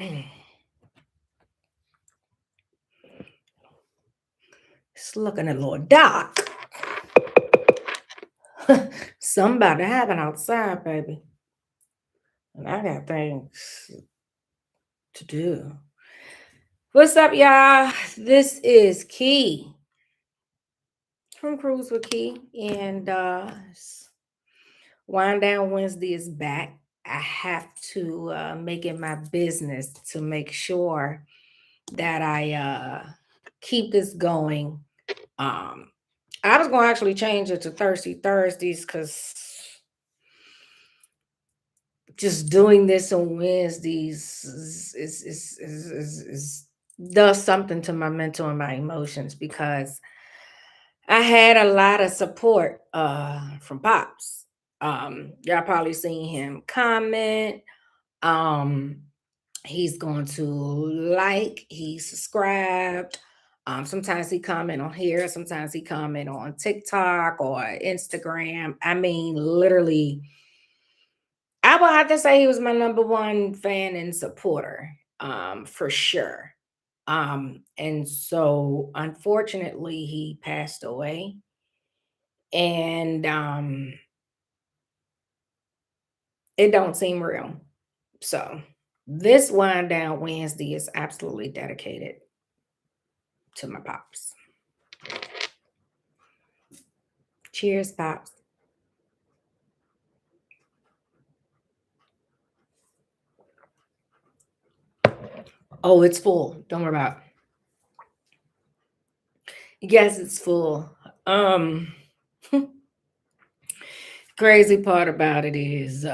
It's looking a little dark. Something about to happen outside, baby. And I got things to do. What's up, y'all? This is Key from Cruise with Key. And Wind Down Wednesday is back. I have to make it my business to make sure that I keep this going. I was going to actually change it to Thirsty Thursdays because just doing this on Wednesdays does something to my mental and my emotions because I had a lot of support from Pops. Y'all probably seen him comment. Um, he's going to he subscribed. Sometimes he comment on here, sometimes he comment on TikTok or Instagram. I mean, literally, I will have to say he was my number one fan and supporter, for sure. And so unfortunately he passed away. And it don't seem real. So this Wind Down Wednesday is absolutely dedicated to my pops. Cheers, pops. Oh, it's full. Don't worry about it. Yes, it's full. Um Crazy part about it is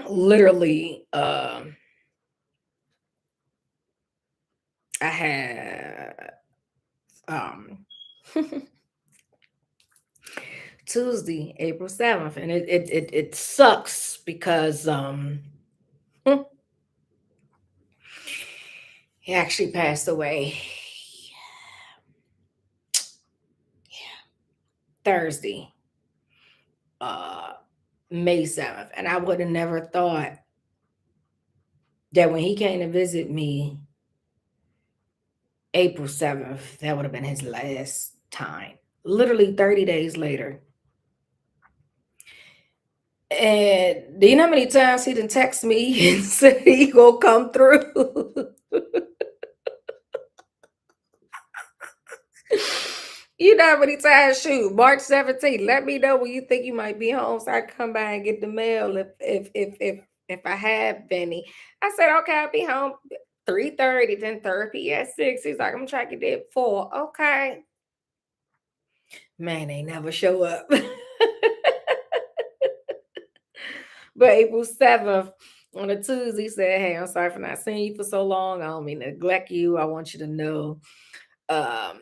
literally I had um Tuesday, April 7th, and it sucks because he actually passed away Thursday, uh May 7th. And I would have never thought that when he came to visit me April 7th, that would have been his last time. Literally 30 days later. And do you know how many times he didn't text me and said he gonna come through? You know how many times? Shoot, March 17th. Let me know when you think you might be home, so I can come by and get the mail if I have Benny. I said, okay, I'll be home 3:30, then therapy at 6. He's like, I'm trying to get there at 4. Okay. Man, they never show up. But April 7th, on a Tuesday, he said, hey, I'm sorry for not seeing you for so long. I don't mean to neglect you. I want you to know um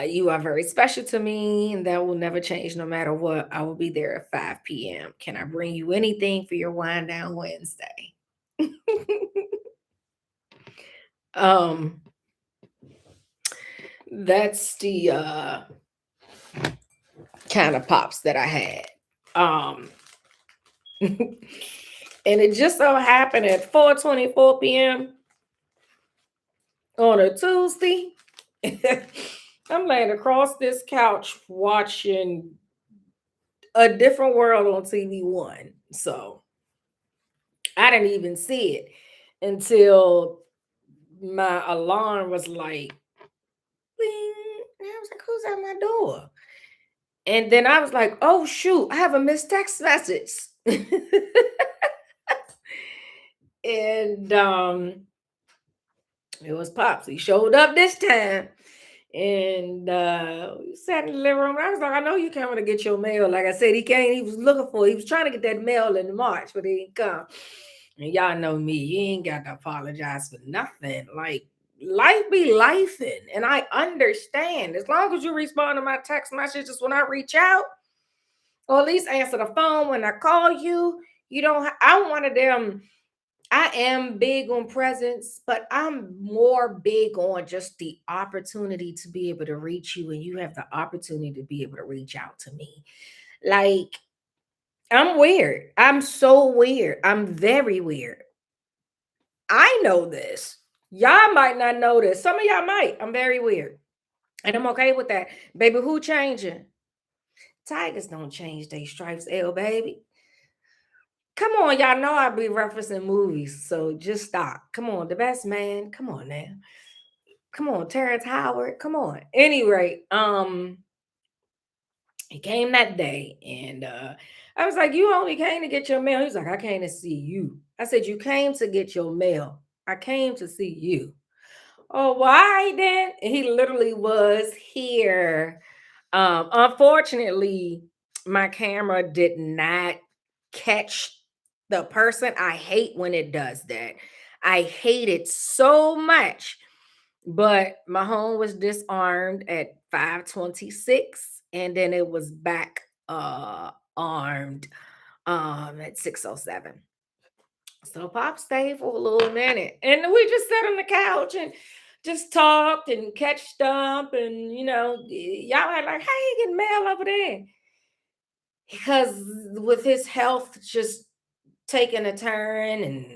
you are very special to me, and that will never change no matter what. I will be there at 5 p.m. Can I bring you anything for your Wind Down Wednesday? um, that's the kind of pops that I had. And it just so happened at 4:24 p.m. on a Tuesday. I'm laying across this couch watching A Different World on TV One. So I didn't even see it until my alarm was like, bing. And I was like, who's at my door? And then I was like, oh, shoot, I have a missed text message. And it was Pops. He showed up this time. And we sat in the living room. I was like, I know you came to get your mail. Like I said, he came, he was looking for, he was trying to get that mail in March, but he didn't come. And y'all know me, you ain't got to apologize for nothing. Like, life be lifing. And I understand. As long as you respond to my text messages when I reach out, or at least answer the phone when I call you, you don't, I'm one of them. I am big on presence, but I'm more big on just the opportunity to be able to reach you, and you have the opportunity to be able to reach out to me. Like, I'm weird. I'm so weird. I'm very weird. I know this. Y'all might not know this. Some of y'all might. I'm very weird. And I'm okay with that. Baby, who changing? Tigers don't change they stripes, L baby. Come on, y'all know I be referencing movies, so just stop. Come on, the best man. Come on now. Come on, Terrence Howard. Come on. Anyway, he came that day and I was like, you only came to get your mail. He was like, I came to see you. I said, you came to get your mail. I came to see you. Oh, why then? And he literally was here. Unfortunately, my camera did not catch the person. I hate when it does that. I hate it so much. But my home was disarmed at 5:26, and then it was back armed at 6:07. So Pop stayed for a little minute. And we just sat on the couch and just talked and catched up. And y'all had like, how you getting mail over there? Because with his health just taking a turn and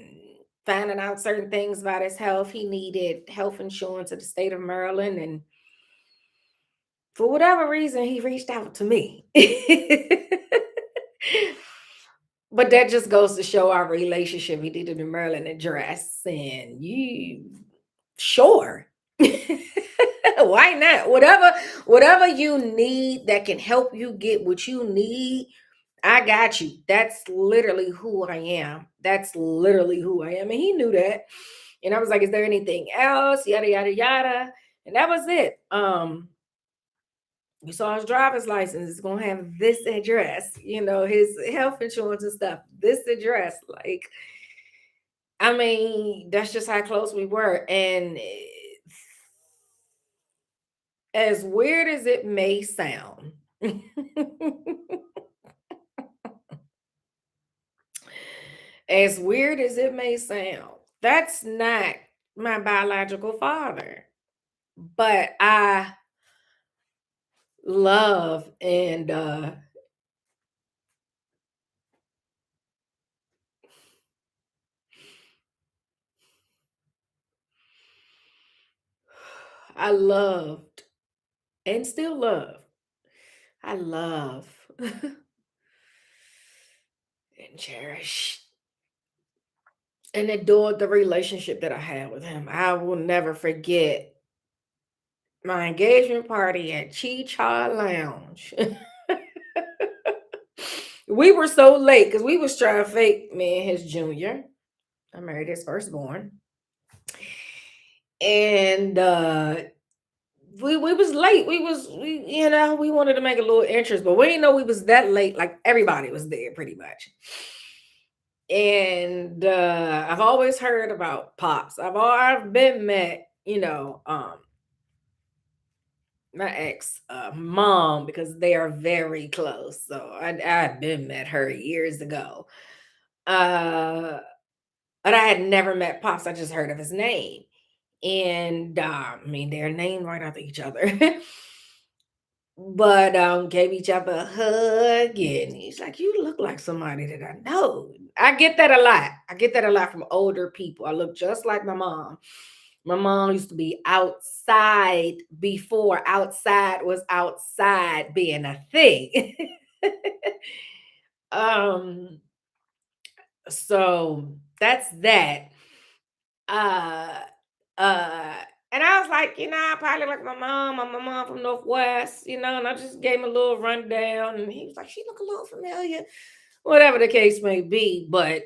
finding out certain things about his health, he needed health insurance in the state of Maryland. And for whatever reason, he reached out to me. But that just goes to show our relationship. He needed a Maryland address, and you sure. Why not? Whatever you need that can help you get what you need, I got you. That's literally who I am. That's literally who I am. And he knew that. And I was like, is there anything else? Yada yada yada. And that was it. You saw his driver's license. It's gonna have this address, his health insurance and stuff. This address. Like, I mean, that's just how close we were. And as weird as it may sound, as weird as it may sound, that's not my biological father. But I love and I loved and still love. I love and cherish and adored the relationship that I had with him. I will never forget my engagement party at Chi Cha Lounge. We were so late because we was trying to fake me and his junior. I married his firstborn. And we was late. We wanted to make a little interest, but we didn't know we was that late. Like everybody was there pretty much. And I've always heard about Pops. I've been met, my ex mom, because they are very close. So I've been met her years ago. Uh but I had never met Pops. I just heard of his name. And I mean, they're named right after each other. But gave each other a hug, and he's like, you look like somebody that I know. I get that a lot. I get that a lot from older people. I look just like my mom. My mom used to be outside before outside was outside being a thing. um so that's that. uh uh and I was like, I probably like my mom. I'm my mom from Northwest, and I just gave him a little rundown. And he was like, she look a little familiar, whatever the case may be. But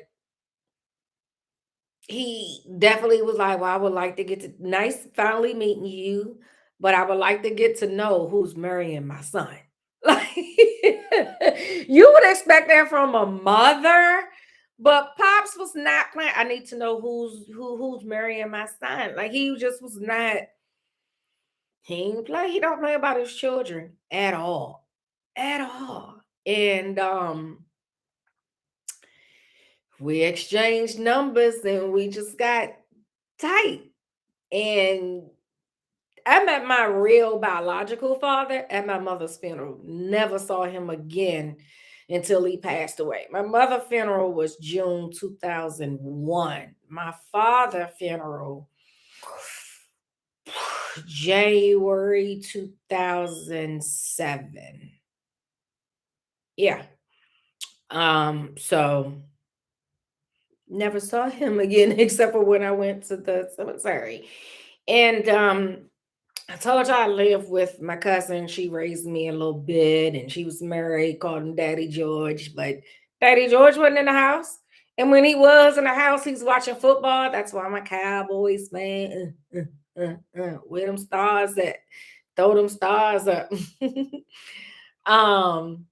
he definitely was like, well, I would like to get to nice finally meeting you, but I would like to get to know who's marrying my son. Like, you would expect that from a mother, but Pops was not playing. I need to know who's marrying my son. Like, he just was not. He ain't play. He don't play about his children at all, at all. And we exchanged numbers, and we just got tight. And I met my real biological father at my mother's funeral. Never saw him again until he passed away. My mother funeral was June 2001. My father funeral January 2007. Yeah. So never saw him again except for when I went to the cemetery. And I told you I lived with my cousin. She raised me a little bit and she was married, called him Daddy George, but Daddy George wasn't in the house. And when he was in the house, he's watching football. That's why I'm a Cowboys fan. Where them stars at? Throw them stars up. um,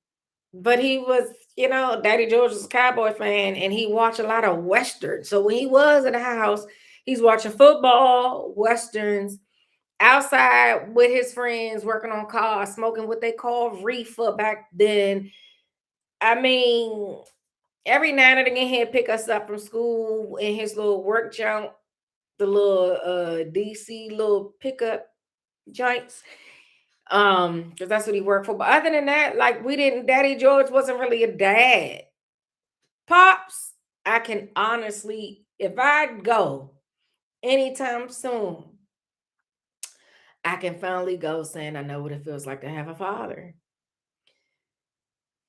but he was, Daddy George was a Cowboy fan and he watched a lot of Westerns. So when he was in the house, he's watching football, Westerns, outside with his friends, working on cars, smoking what they call reefer back then. I mean, every now and again he'd pick us up from school in his little work junk, the little DC little pickup joints. Because that's what he worked for. But other than that, like we didn't, Daddy George wasn't really a dad. Pops, I can honestly, if I go anytime soon, I can finally go saying I know what it feels like to have a father.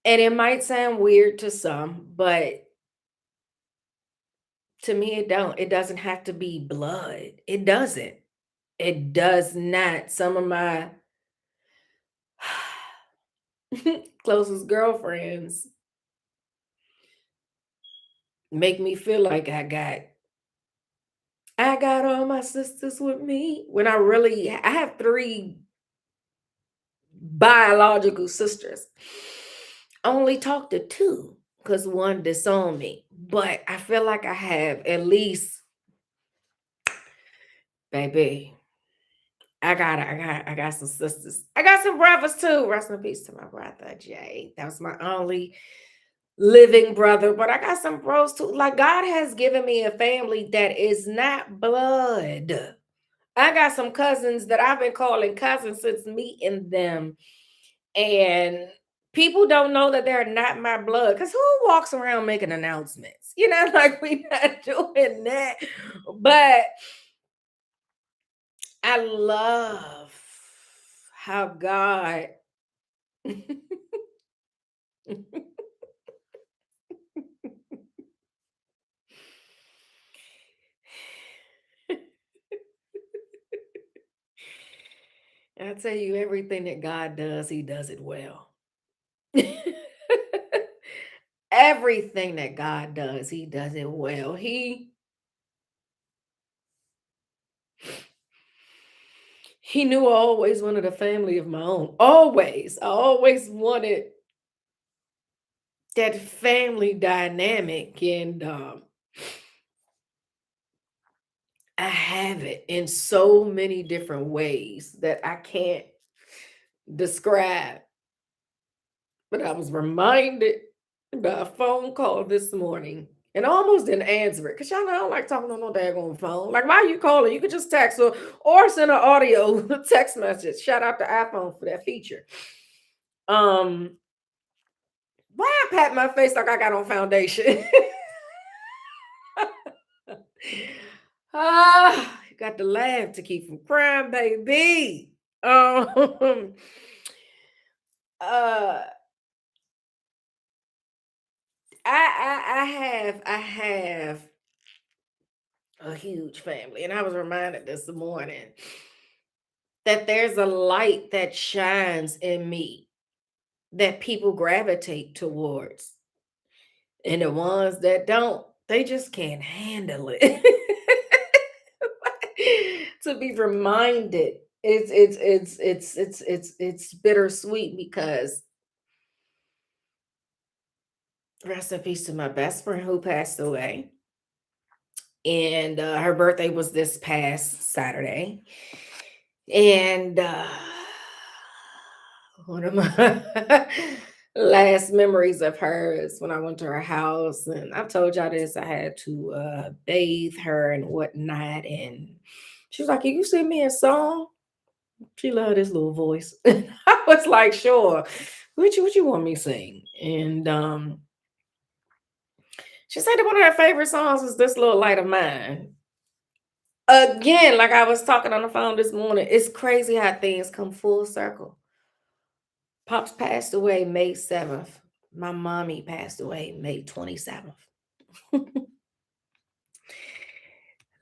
And it might sound weird to some, but to me it doesn't have to be blood. It doesn't. It does not. Some of my closest girlfriends make me feel like I got all my sisters with me when I have three biological sisters. I only talk to two because one disowned me. But I feel like I have at least, baby. I got some sisters. I got some brothers too. Rest in peace to my brother Jay. That was my only living brother. But I got some bros too. Like God has given me a family that is not blood. I got some cousins that I've been calling cousins since meeting them. And people don't know that they're not my blood. Because who walks around making announcements? Like we not doing that. But I love how God I tell you, everything that God does, he does it well. Everything that God does, he does it well. He knew I always wanted a family of my own. Always. I always wanted that family dynamic. And I have it in so many different ways that I can't describe. But I was reminded by a phone call this morning and I almost didn't answer it because y'all know I don't like talking on no daggone phone. Like, why are you calling? You could just text or send an audio text message. Shout out to iPhone for that feature. Why I pat my face like I got on foundation? You got to laugh to keep from crying, baby. Uh, I have a huge family, and I was reminded this morning that there's a light that shines in me that people gravitate towards, and the ones that don't, they just can't handle it. To be reminded, it's bittersweet because rest in peace to my best friend who passed away. And her birthday was this past Saturday. And one of my last memories of her is when I went to her house. And I've told y'all this, I had to bathe her and whatnot. And she was like, "Can you sing me a song?" She loved this little voice. I was like, "Sure." what you want me to sing? And she said that one of her favorite songs is This Little Light of Mine. Again, like I was talking on the phone this morning, it's crazy how things come full circle. Pops passed away May 7th. My mommy passed away May 27th.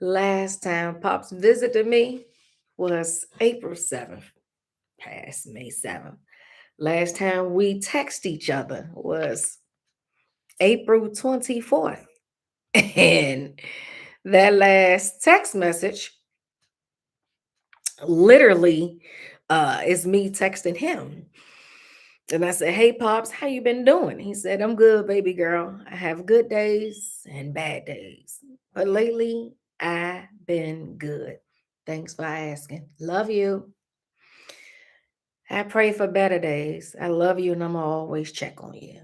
Last time Pops visited me was April 7th, past May 7th. Last time we text each other was April 24th. And that last text message literally is me texting him. And I said, "Hey Pops, how you been doing?" He said, "I'm good, baby girl. I have good days and bad days. But lately I've been good. Thanks for asking. Love you. I pray for better days. I love you and I'm gonna always check on you."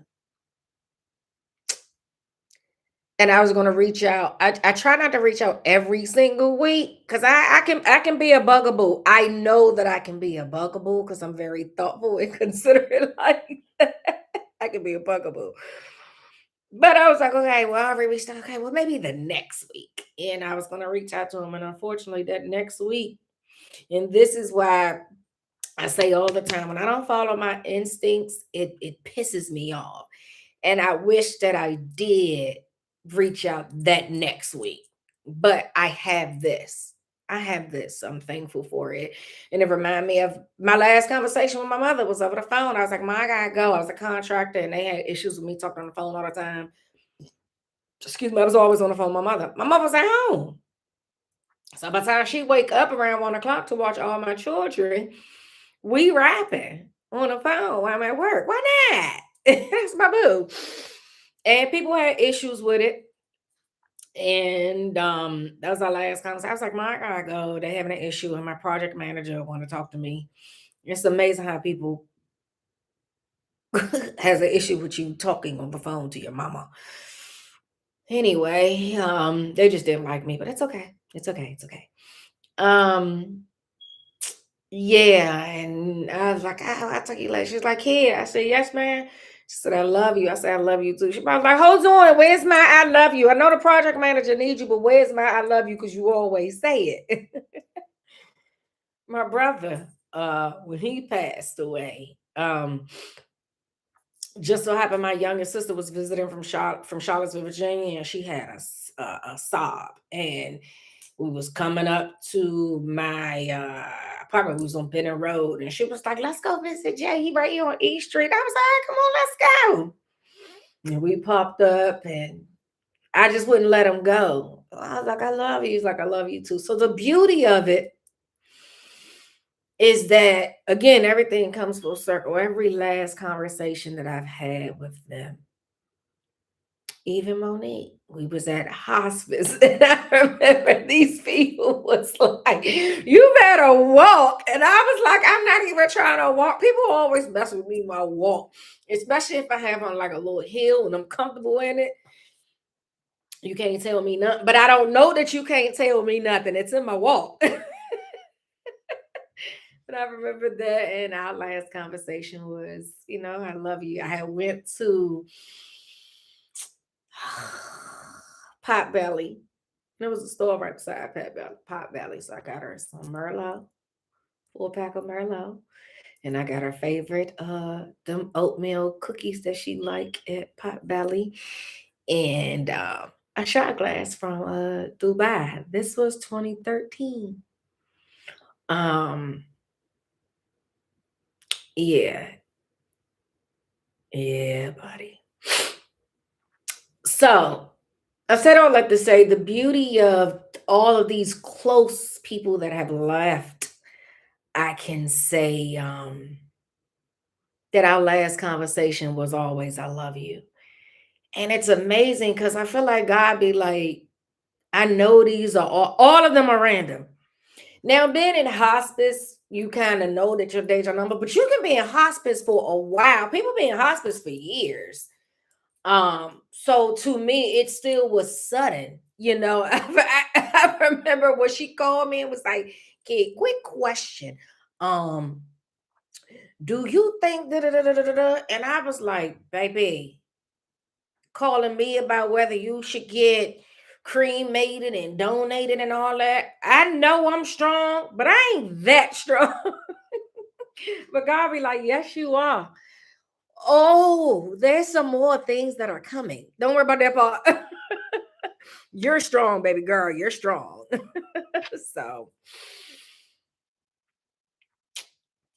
And I was gonna reach out. I try not to reach out every single week because I can be a bugaboo. I know that I can be a bugaboo because I'm very thoughtful and considerate like that. I can be a bugaboo. But I was like, okay, well, I already reached out. Okay, well, maybe the next week. And I was gonna reach out to him. And unfortunately, that next week, and this is why I say all the time, when I don't follow my instincts, it pisses me off. And I wish that I did reach out that next week. But I have this. I have this. I'm thankful for it. And it reminded me of my last conversation with my mother was over the phone. I was like, "Ma, I gotta go." I was a contractor and they had issues with me talking on the phone all the time. Excuse me, I was always on the phone with my mother. My mother was at home. So by the time she wake up around 1 o'clock to watch all my children, we rapping on the phone while I'm at work. Why not? That's my boo. And people had issues with it. And that was our last conversation. I was like, "My God, go. They're having an issue, and my project manager want to talk to me." It's amazing how people has an issue with you talking on the phone to your mama. Anyway, they just didn't like me, but it's okay. It's okay. It's okay. Um, yeah, and I was like, I took you like she's like, "Here." I said, "Yes, man." She said, "I love you." I said, "I love you too." She was like, "Hold on, where's my I love you? I know the project manager needs you, but where's my I love you? Because you always say it." My brother, when he passed away, just so happened my youngest sister was visiting from Charlottesville, Virginia, and she had a sob, and we was coming up to my apartment. We was on Benning Road, and she was like, "Let's go visit Jay. He right here on East Street." I was like, "Come on, let's go." And we popped up, and I just wouldn't let him go. I was like, "I love you." He's like, "I love you too." So the beauty of it is that again, everything comes full circle. Every last conversation that I've had with them, even Monique, we was at hospice, and I remember these people was like, "You better walk," and I was like, "I'm not even trying to walk." People always mess with me when I walk, especially if I have on like a little hill and I'm comfortable in it. You can't tell me nothing, but I don't know that you can't tell me nothing. It's in my walk. But I remember that, and our last conversation was, "I love you." I had went to Potbelly. There was a store right beside Potbelly, so I got her some Merlot, full pack of Merlot, and I got her favorite them oatmeal cookies that she like at Potbelly, and a shot glass from Dubai. This was 2013. Um, yeah, yeah, buddy. So I said all that to say the beauty of all of these close people that have left, I can say that our last conversation was always, "I love you." And it's amazing because I feel like God be like, I know these are all of them are random. Now, being in hospice, you kind of know that your days are numbered, but you can be in hospice for a while. People be in hospice for years. So to me, it still was sudden. I remember when she called me and was like, "Kid, quick question. Um, Do you think da da da da da da? And I was like, baby, calling me about whether you should get cremated and donated and all that. I know I'm strong, but I ain't that strong. But God be like, yes, you are. Oh, there's some more things that are coming. Don't worry about that part. You're strong, baby girl. You're strong. So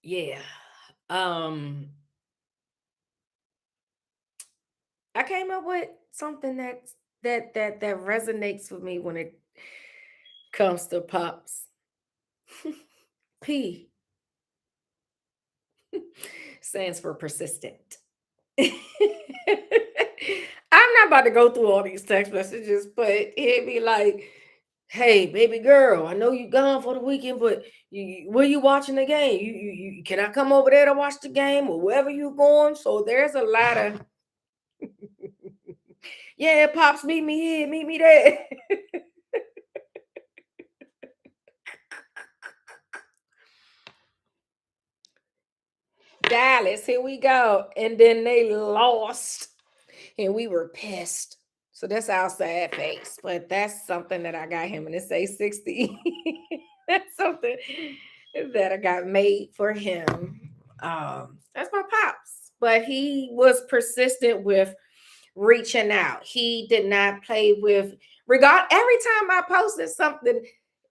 yeah. Um, I came up with something that resonates with me when it comes to pops. P stands for persistent. I'm not about to go through all these text messages, but it'd be like, "Hey, baby girl, I know you gone for the weekend, but where you watching the game? You can I come over there to watch the game or wherever you going?" So there's a lot of yeah, pops, meet me here, meet me there. Dallas, here we go, and then they lost, and we were pissed. So that's our sad face, but that's something that I got him, and it say 60. That's something that I got made for him. That's my pops, but he was persistent with reaching out. He did not play with regard. Every time I posted something,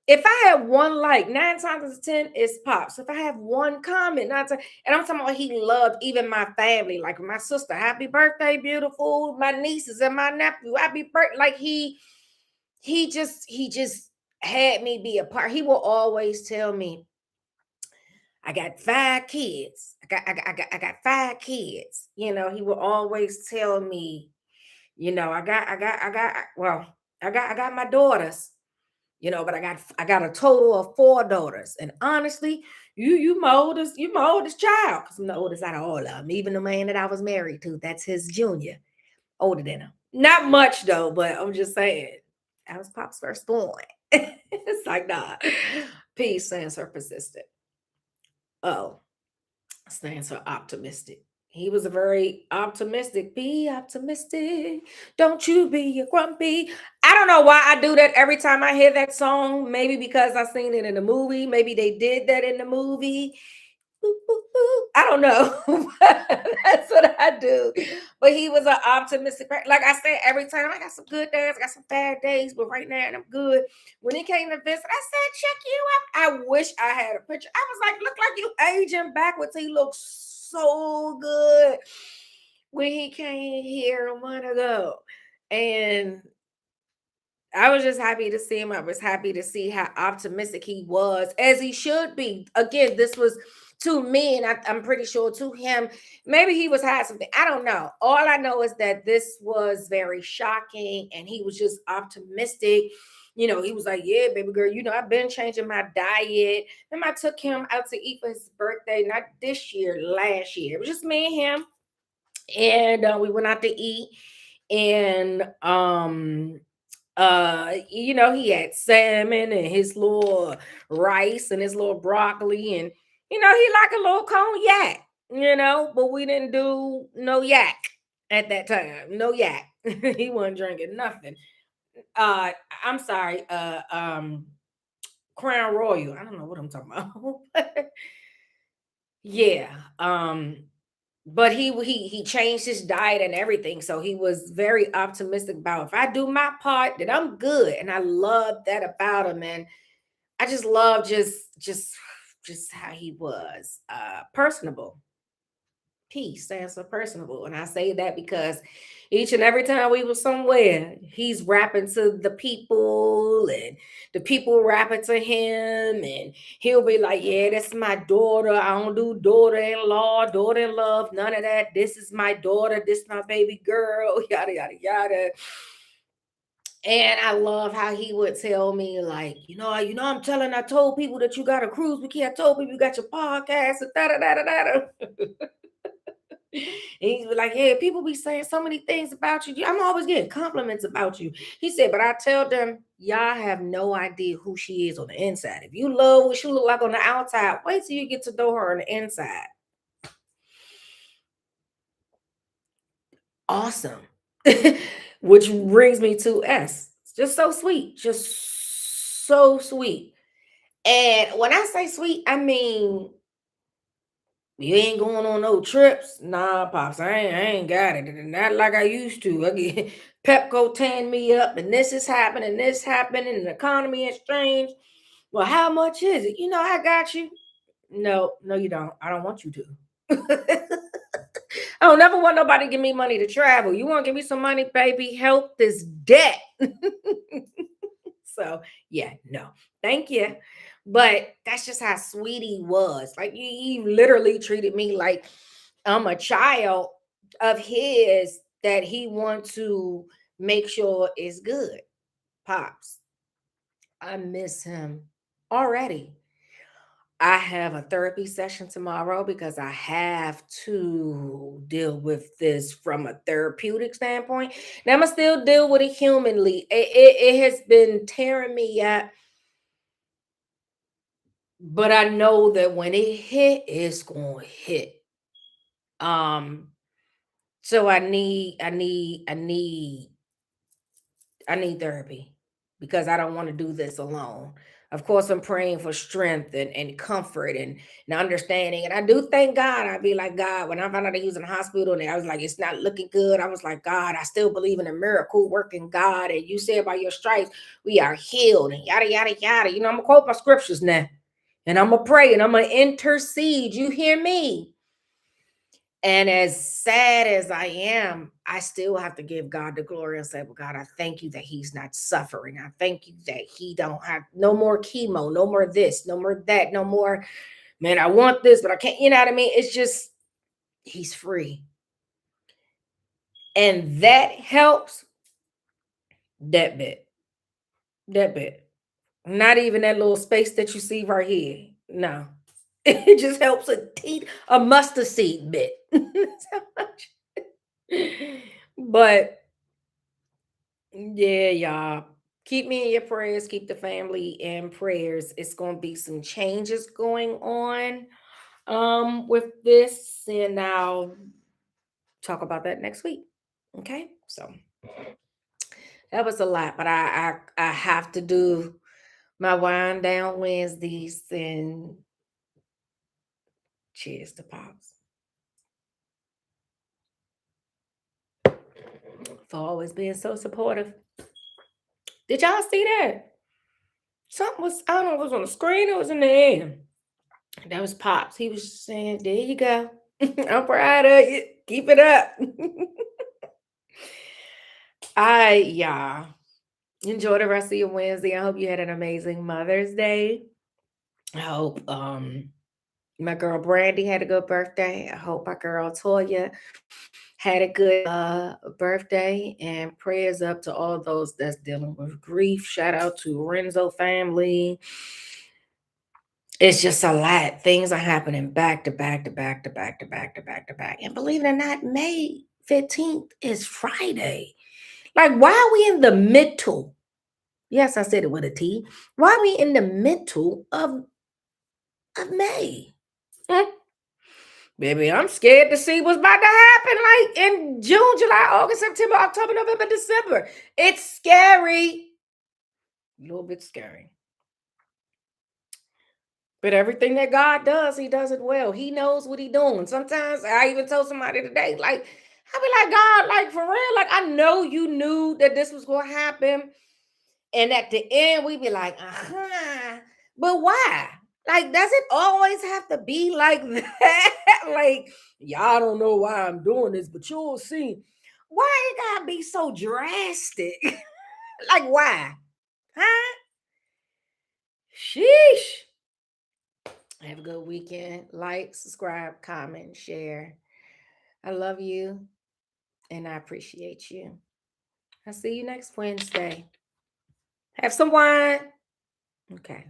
if I have one like, 9 times out of 10, it's pops. If I have one comment, 9 times, and I'm talking about he loved even my family, like my sister, happy birthday, beautiful, my nieces and my nephew, happy birthday. Like he just had me be a part. He will always tell me, I got 5 kids. I got 5 kids. He will always tell me, well, I got my daughters, but I got a total of 4 daughters. And honestly, you my oldest child, because I'm the oldest out of all of them. Even the man that I was married to, that's his junior, older than him. Not much though, but I'm just saying, I was Pop's firstborn. It's like, nah. P stands for persistent. O stands for optimistic. He was a very optimistic. Be optimistic. Don't you be a grumpy. I don't know why I do that every time I hear that song. Maybe because I seen it in the movie. Maybe they did that in the movie. Boop, boop, boop. I don't know. That's what I do. But he was an optimistic. Like I said, every time I got some good days, I got some bad days, but right now I'm good. When he came to visit, I said, check you out. I wish I had a picture. I was like, look like you aging backwards. He looks so good when he came here a month ago. And I was just happy to see him. I was happy to see how optimistic he was, as he should be. Again, this was to me, and I'm pretty sure to him. Maybe he was had something. I don't know. All I know is that this was very shocking, and he was just optimistic. He was like, "Yeah, baby girl, I've been changing my diet." And I took him out to eat for his birthday, not this year, last year. It was just me and him, and we went out to eat, and he had salmon and his little rice and his little broccoli, and he like a little cognac, but we didn't do no yak at that time. No yak. He wasn't drinking nothing. uh I'm sorry, Crown Royal. I don't know what I'm talking about. Yeah. But he changed his diet and everything, so he was very optimistic about, if I do my part, then I'm good. And I love that about him. And I just love just how he was personable. P stands for personable, and I say that because each and every time we were somewhere, he's rapping to the people, and the people rapping to him, and he'll be like, "Yeah, that's my daughter. I don't do daughter-in-law, daughter-in-love, none of that. This is my daughter. This my baby girl." Yada yada yada. And I love how he would tell me, like, I told people that you got a cruise. I told people you got your podcast, and da da da da da. And he's like, "Yeah, people be saying so many things about you. I'm always getting compliments about you." He said, "But I tell them, y'all have no idea who she is on the inside. If you love what she look like on the outside, wait till you get to know her on the inside." awesome. Which brings me to S. It's just so sweet. Just so sweet. And when I say sweet, I mean you ain't going on no trips. Nah, pops, I ain't got it. Not like I used to. I get Pepco tan me up, and this happening, and the economy has changed. Well, how much is it? I got you. No, no, you don't. I don't want you to. I don't never want nobody to give me money to travel. You want to give me some money, baby? Help this debt. So yeah, no, thank you. But that's just how sweet he was. Like he literally treated me like I'm a child of his that he wants to make sure is good. Pops, I miss him already. I have a therapy session tomorrow because I have to deal with this from a therapeutic standpoint. Now I'm gonna still deal with it humanly. It has been tearing me up, but I know that when it hit, it's gonna hit. Um, so I need therapy because I don't want to do this alone. Of course, I'm praying for strength and comfort and understanding. And I do thank God. I'd be like, God, when I found out that he was in the hospital and I was like, it's not looking good. I was like, God, I still believe in a miracle working God. And you said by your stripes, we are healed and yada, yada, yada. I'm going to quote my scriptures now and I'm going to pray and I'm going to intercede. You hear me? And as sad as I am, I still have to give God the glory and say, well, God, I thank you that he's not suffering. I thank you that he don't have no more chemo, no more this, no more that, no more, man, I want this, but I can't, you know what I mean? It's just, he's free. And that helps that bit. Not even that little space that you see right here. No, it just helps a mustard seed bit. So much. But yeah, y'all. Keep me in your prayers. Keep the family in prayers. It's gonna be some changes going on with this, and I'll talk about that next week. Okay. So that was a lot, but I have to do my wind down Wednesdays and cheers to pops for always being so supportive. Did y'all see that? Something was, I don't know if it was on the screen or it was in the air. That was Pops. He was saying, there you go. I'm proud of you. Keep it up. Y'all enjoy the rest of your Wednesday. I hope you had an amazing Mother's Day. I hope my girl Brandy had a good birthday. I hope my girl Toya had a good birthday, and prayers up to all those that's dealing with grief. Shout out to Renzo family. It's just a lot. Things are happening back to back to back to back to back to back to back. And believe it or not, May 15th is Friday. Like, why are we in the middle? Yes, I said it with a T. Why are we in the middle of May? Hmm? Baby, I'm scared to see what's about to happen like in June, July, August, September, October, November, December. It's scary. A little bit scary. But everything that God does, he does it well. He knows what he's doing. Sometimes I even told somebody today, like, I be like, God, like for real, like I know you knew that this was going to happen. And at the end, we be like, uh-huh. But why? Like, does it always have to be like that? Like, y'all don't know why I'm doing this, but you'll see. Why it gotta be so drastic? Like, why? Huh? Sheesh. Have a good weekend. Like, subscribe, comment, share. I love you and I appreciate you. I'll see you next Wednesday. Have some wine. Okay.